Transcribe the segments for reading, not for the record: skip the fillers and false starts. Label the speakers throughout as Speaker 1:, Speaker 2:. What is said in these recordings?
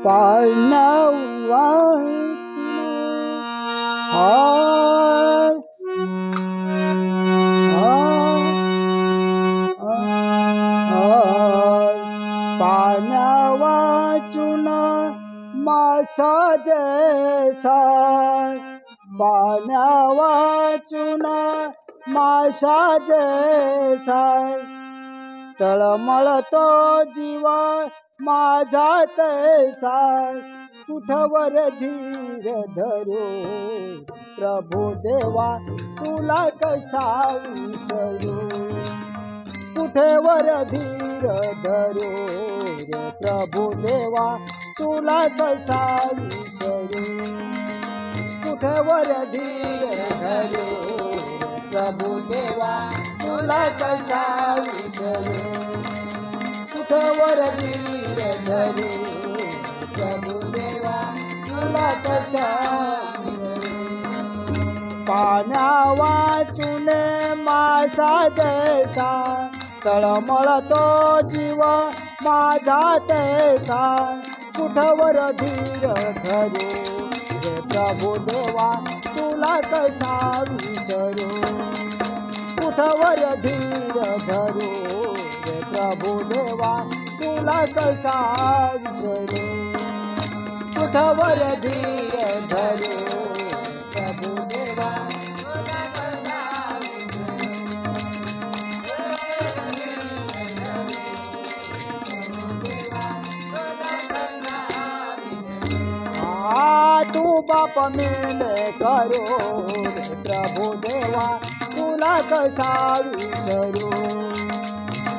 Speaker 1: पाळणावा हाय पाळणावा चुना मासा जैसा पाळणावा चुना मासा जैसा तळमळतो जीवा माझा तैसा कुठवर धीर धरू प्रभु देवा तुला कसा विसरू कुठेवर धीर धरू प्रभु देवा तुला कसा विसरू कुठेवर धीर धरू प्रभु देवा तुला कसा विसरू कुठेवर धीर धरू प्रभु देवा तुला कसा विसरू पाण्या वाचुने मासा जैसा तळमळतो जीव माझा तैसा कुठवर धीर धरू रे प्रभु देवा तुला कसा विसरू कुठवर धीर धरू रे प्रभु देवा तुला कसा विसरू कुठवर धीर धरू प्रभु देवा तुला कसा तू बाप मेले करो रे प्रभु देवा तुला कसा विसरू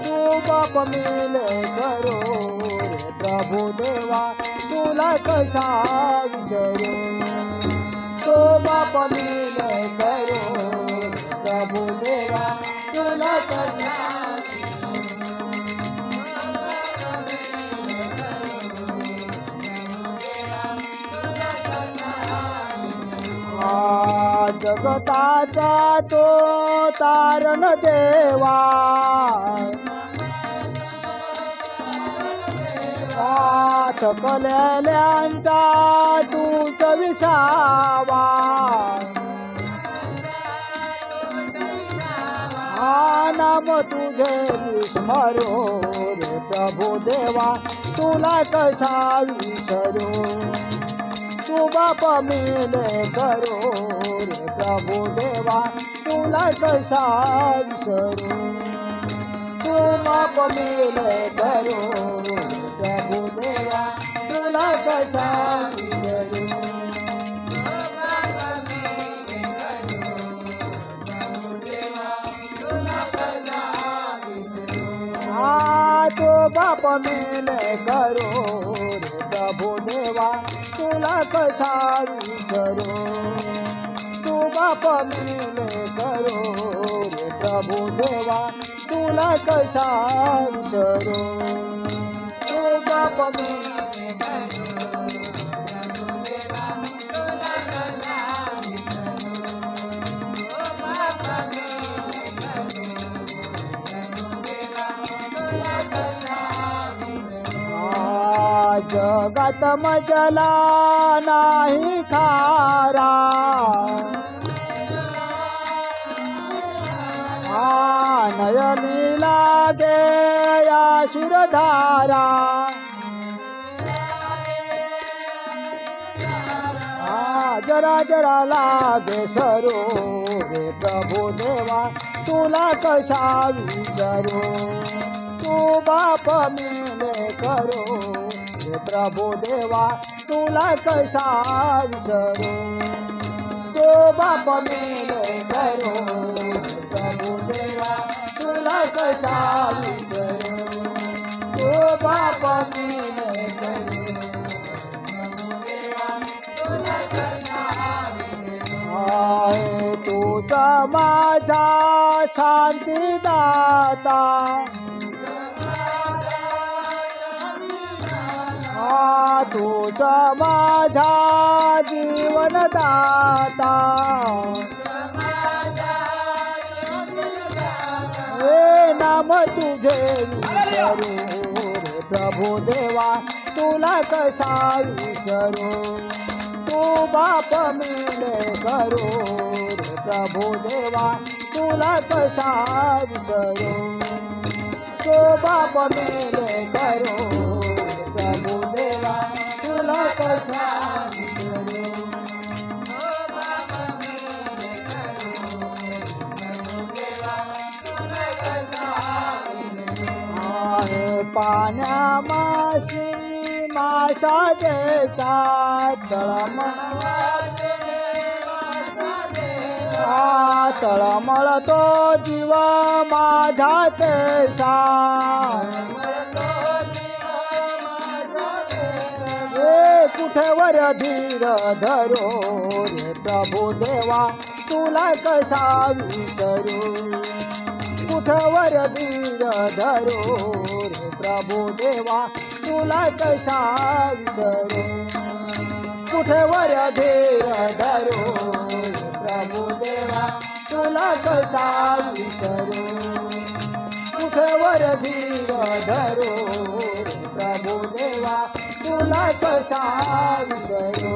Speaker 1: तू बाप मेले करो रे प्रभु देवा तुला कसा विसरू तो बाप मेले करो प्रभु देवा तुला कसा जगताचा तो तारण देवा थकलेल्यांचा तूच विसावा नाम तुझे विस्मरो रे प्रभु देवा तुला कसा विसरू तू बाप मेले करो रे प्रभु देवा तुला कसा विसरू तू बाप मेले करो प्रभु देवा तुला कसा विसरू तो बाप मेले करो रे प्रभु देवा तुला कसा विसरू तू बाप मेले करो रे प्रभु देवा तुला कसा विसरू तू बाप मेले करो प्रभु देवा तुला कसा विसरू तू बाप मेले करो प्रभु देवा तुला कसा जगात मजला नाही खारा नयनी लागे या शिरधारा जरा जरा लागे सरो रे प्रभु देवा तुला कसा विसरू तू बाप मेले करो रे प्रभु देवा तुला कसा विसरू तो बाप मेले करो रे प्रभु देवा तुला कसा विसरू तो बाप मेले करो प्रभु देवा तुला कसा विसरू तुझा माझा शांतीदाता तुझा माझा जीवनदाता हे नाम तुझे विसरू रे प्रभू देवा तुला कसा विसरू तू बाप मिले करू रे प्रभू देवा तुला कसा विसरू तू बाप मिले करू रे प्रभू देवा तुला कसा विसरू पाण्यामाशी मासा जैसा तळमळतो जीव माझा तैसा कुठे वर धीर धरो रे प्रभू देवा तुला कसा विसरू कुठवर धीर धरो रे प्रभू देवा तुला कसा विसरू कुठवर धीर धरो रे प्रभू देवा तुला कसा विसरू कुठवर धीर धरो रे प्रभू देवा तुला कसा विसरू